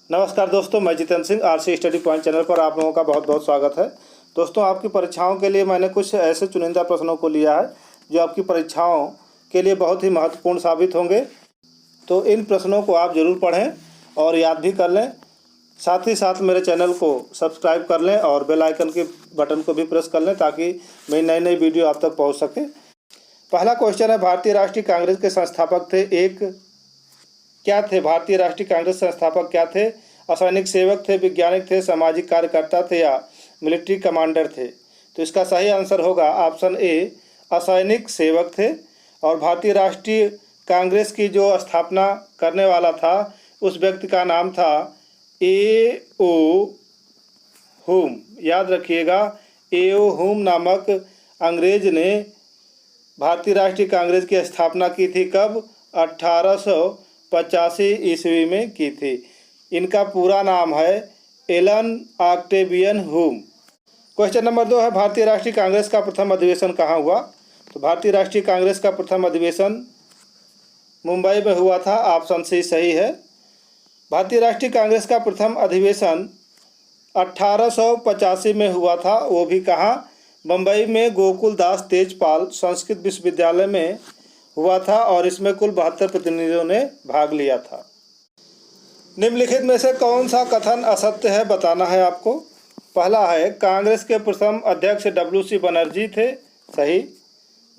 नमस्कार दोस्तों, मैं Jitendra Singh RC study point channel पर आप लोगों का बहुत बहुत स्वागत है। दोस्तों, आपकी परीक्षाओं के लिए मैंने कुछ ऐसे चुनिंदा प्रश्नों को लिया है जो आपकी परीक्षाओं के लिए बहुत ही महत्वपूर्ण साबित होंगे। तो इन प्रश्नों को आप ज़रूर पढ़ें और याद भी कर लें। साथ ही साथ मेरे चैनल को सब्सक्राइब कर लें और बेल आइकन के बटन को भी प्रेस कर लें ताकि मेरी नई नई वीडियो आप तक पहुँच सके। पहला क्वेश्चन है, भारतीय राष्ट्रीय कांग्रेस के संस्थापक थे क्या थे? भारतीय राष्ट्रीय कांग्रेस संस्थापक क्या थे? असैनिक सेवक थे, वैज्ञानिक थे, सामाजिक कार्यकर्ता थे या मिलिट्री कमांडर थे? तो इसका सही आंसर होगा ऑप्शन ए, असैनिक सेवक थे। और भारतीय राष्ट्रीय कांग्रेस की जो स्थापना करने वाला था उस व्यक्ति का नाम था ए.ओ. हुम। याद रखिएगा, ए.ओ. हुम नामक अंग्रेज ने भारतीय राष्ट्रीय कांग्रेस की स्थापना की थी। कब? 1885 ईस्वी में की थी। इनका पूरा नाम है एलन ऑक्टेवियन हुम। क्वेश्चन नंबर 2 है, भारतीय राष्ट्रीय कांग्रेस का प्रथम अधिवेशन कहाँ हुआ? तो भारतीय राष्ट्रीय कांग्रेस का प्रथम अधिवेशन मुंबई में हुआ था। ऑप्शन सी सही है। भारतीय राष्ट्रीय कांग्रेस का प्रथम अधिवेशन 1885 में हुआ था। वो भी कहाँ? मुंबई में गोकुल दास तेजपाल संस्कृत विश्वविद्यालय में हुआ था और इसमें कुल 72 प्रतिनिधियों ने भाग लिया था। निम्नलिखित में से कौन सा कथन असत्य है बताना है आपको। पहला है, कांग्रेस के प्रथम अध्यक्ष WC बनर्जी थे। सही।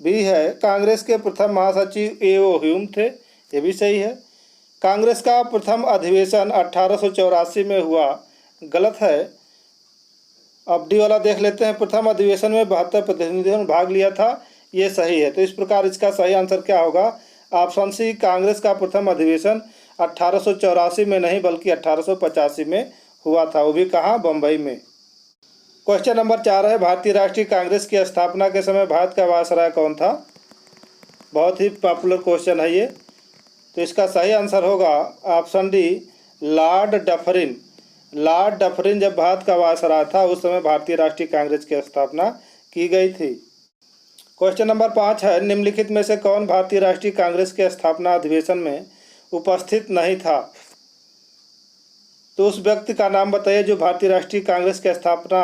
बी है, कांग्रेस के प्रथम महासचिव ए.ओ. ह्यूम थे। ये भी सही है। कांग्रेस का प्रथम अधिवेशन 1884 में हुआ। गलत है। अब डी वाला देख लेते हैं, प्रथम अधिवेशन में 72 प्रतिनिधियों ने भाग लिया था। ये सही है। तो इस प्रकार इसका सही आंसर क्या होगा? ऑप्शन सी, कांग्रेस का प्रथम अधिवेशन 1884 में नहीं बल्कि 1885 में हुआ था। वो भी कहाँ? बम्बई में। क्वेश्चन नंबर 4 है, भारतीय राष्ट्रीय कांग्रेस की स्थापना के समय भारत का वायसराय कौन था? बहुत ही पॉपुलर क्वेश्चन है ये। तो इसका सही आंसर होगा option D, Lord Dufferin. Lord Dufferin जब भारत का वायसराय था उस समय भारतीय राष्ट्रीय कांग्रेस की स्थापना की गई थी। क्वेश्चन नंबर 5 है, निम्नलिखित में से कौन भारतीय राष्ट्रीय कांग्रेस के स्थापना अधिवेशन में उपस्थित नहीं था? तो उस व्यक्ति का नाम बताइए जो भारतीय राष्ट्रीय कांग्रेस के स्थापना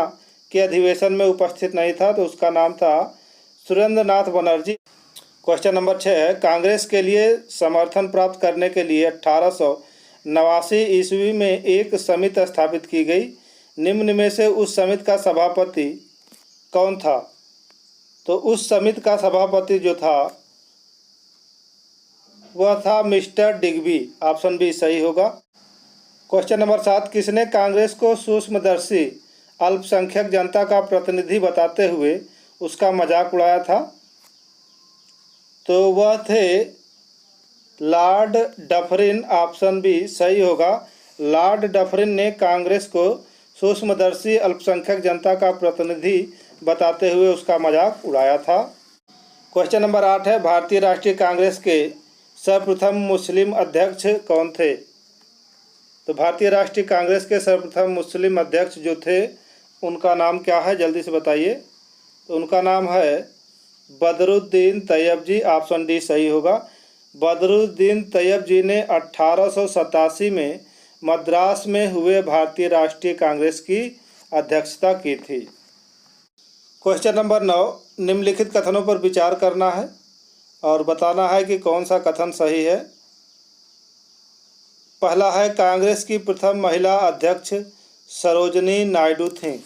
के अधिवेशन में उपस्थित नहीं था। तो उसका नाम था सुरेंद्र नाथ बनर्जी। क्वेश्चन नंबर 6 है, कांग्रेस के लिए समर्थन प्राप्त करने के लिए 1889 ईस्वी में एक समिति स्थापित की गई। निम्न में से उस समिति का सभापति कौन था? तो उस समिति का सभापति जो था वह था मिस्टर डिग्बी। ऑप्शन बी सही होगा। क्वेश्चन नंबर 7, किसने कांग्रेस को सूक्ष्मदर्शी अल्पसंख्यक जनता का प्रतिनिधि बताते हुए उसका मजाक उड़ाया था? तो वह थे लॉर्ड डफरिन। ऑप्शन बी सही होगा। लॉर्ड डफरिन ने कांग्रेस को सूक्ष्मदर्शी अल्पसंख्यक जनता का प्रतिनिधि बताते हुए उसका मजाक उड़ाया था। क्वेश्चन नंबर 8 है, भारतीय राष्ट्रीय कांग्रेस के सर्वप्रथम मुस्लिम अध्यक्ष कौन थे? तो भारतीय राष्ट्रीय कांग्रेस के सर्वप्रथम मुस्लिम अध्यक्ष जो थे उनका नाम क्या है? जल्दी से बताइए। तो उनका नाम है बदरुद्दीन तैयब जी। ऑप्शन डी सही होगा। बदरुद्दीन तैयब जी ने 1887 में मद्रास में हुए भारतीय राष्ट्रीय कांग्रेस की अध्यक्षता की थी। क्वेश्चन नंबर 9, निम्नलिखित कथनों पर विचार करना है और बताना है कि कौन सा कथन सही है। पहला है, कांग्रेस की प्रथम महिला अध्यक्ष सरोजनी नायडू थीं।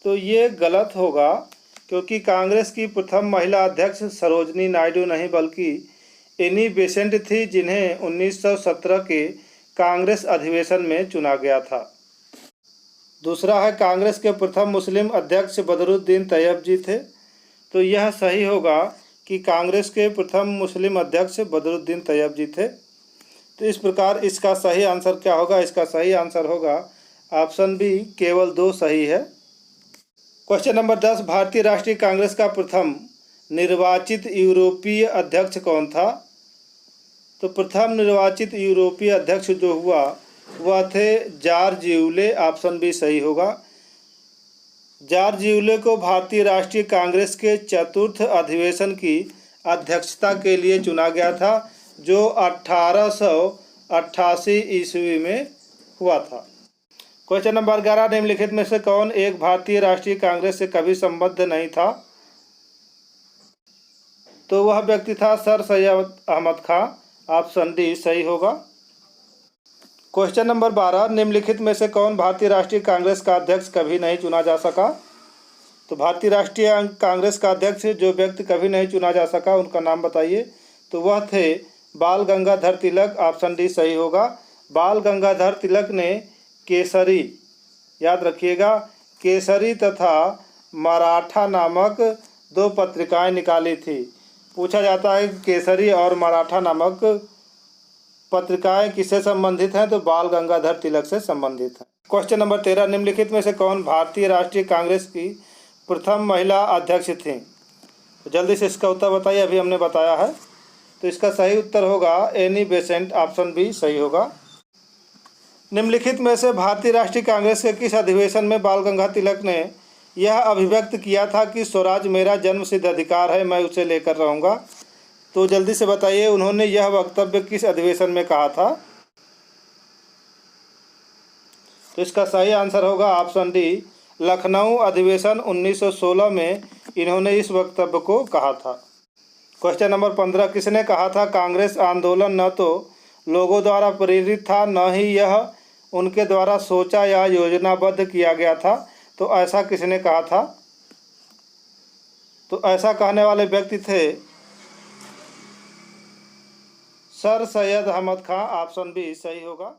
तो ये गलत होगा क्योंकि कांग्रेस की प्रथम महिला अध्यक्ष सरोजनी नायडू नहीं बल्कि एनी बेसेंट थी जिन्हें 1917 के कांग्रेस अधिवेशन में चुना गया था। दूसरा है, कांग्रेस के प्रथम मुस्लिम अध्यक्ष बदरुद्दीन तैयब जी थे। तो यह सही होगा कि कांग्रेस के प्रथम मुस्लिम अध्यक्ष बदरुद्दीन तैयब जी थे। तो इस प्रकार इसका सही आंसर क्या होगा? इसका सही आंसर होगा ऑप्शन बी, केवल 2 सही है। क्वेश्चन नंबर 10, भारतीय राष्ट्रीय कांग्रेस का प्रथम निर्वाचित यूरोपीय अध्यक्ष कौन था? तो प्रथम निर्वाचित यूरोपीय अध्यक्ष जो हुआ वह थे जॉर्ज यूले। ऑप्शन बी सही होगा। जॉर्ज यूले को भारतीय राष्ट्रीय कांग्रेस के चतुर्थ अधिवेशन की अध्यक्षता के लिए चुना गया था जो 1888 ईस्वी में हुआ था। क्वेश्चन नंबर 11, निम्नलिखित में से कौन एक भारतीय राष्ट्रीय कांग्रेस से कभी संबद्ध नहीं था? तो वह व्यक्ति था सर सैयद अहमद खां। ऑप्शन डी सही होगा। क्वेश्चन नंबर 12, निम्नलिखित में से कौन भारतीय राष्ट्रीय कांग्रेस का अध्यक्ष कभी नहीं चुना जा सका? तो भारतीय राष्ट्रीय कांग्रेस का अध्यक्ष जो व्यक्ति कभी नहीं चुना जा सका उनका नाम बताइए। तो वह थे बाल गंगाधर तिलक। ऑप्शन डी सही होगा। बाल गंगाधर तिलक ने केसरी, याद रखिएगा, केसरी तथा मराठा नामक 2 पत्रिकाएं निकाली थी। पूछा जाता है कि केसरी और मराठा नामक पत्रिकाएं किससे संबंधित हैं? तो बाल गंगाधर तिलक से संबंधित हैं। क्वेश्चन नंबर 13, निम्नलिखित में से कौन भारतीय राष्ट्रीय कांग्रेस की प्रथम महिला अध्यक्ष थीं? तो जल्दी से इसका उत्तर बताइए, अभी हमने बताया है। तो इसका सही उत्तर होगा एनी बेसेंट। ऑप्शन बी सही होगा। निम्नलिखित में से भारतीय राष्ट्रीय कांग्रेस के किस अधिवेशन में बाल गंगाधर तिलक ने यह अभिव्यक्त किया था कि स्वराज मेरा जन्मसिद्ध अधिकार है, मैं उसे लेकर रहूँगा? तो जल्दी से बताइए उन्होंने यह वक्तव्य किस अधिवेशन में कहा था? तो इसका सही आंसर होगा ऑप्शन डी, लखनऊ अधिवेशन 1916 में इन्होंने इस वक्तव्य को कहा था। क्वेश्चन नंबर 15, किसने कहा था कांग्रेस आंदोलन न तो लोगों द्वारा प्रेरित था न ही यह उनके द्वारा सोचा या योजनाबद्ध किया गया था? तो ऐसा किसने कहा था? तो ऐसा कहने वाले व्यक्ति थे सर सैयद अहमद खां। ऑप्शन बी सही होगा।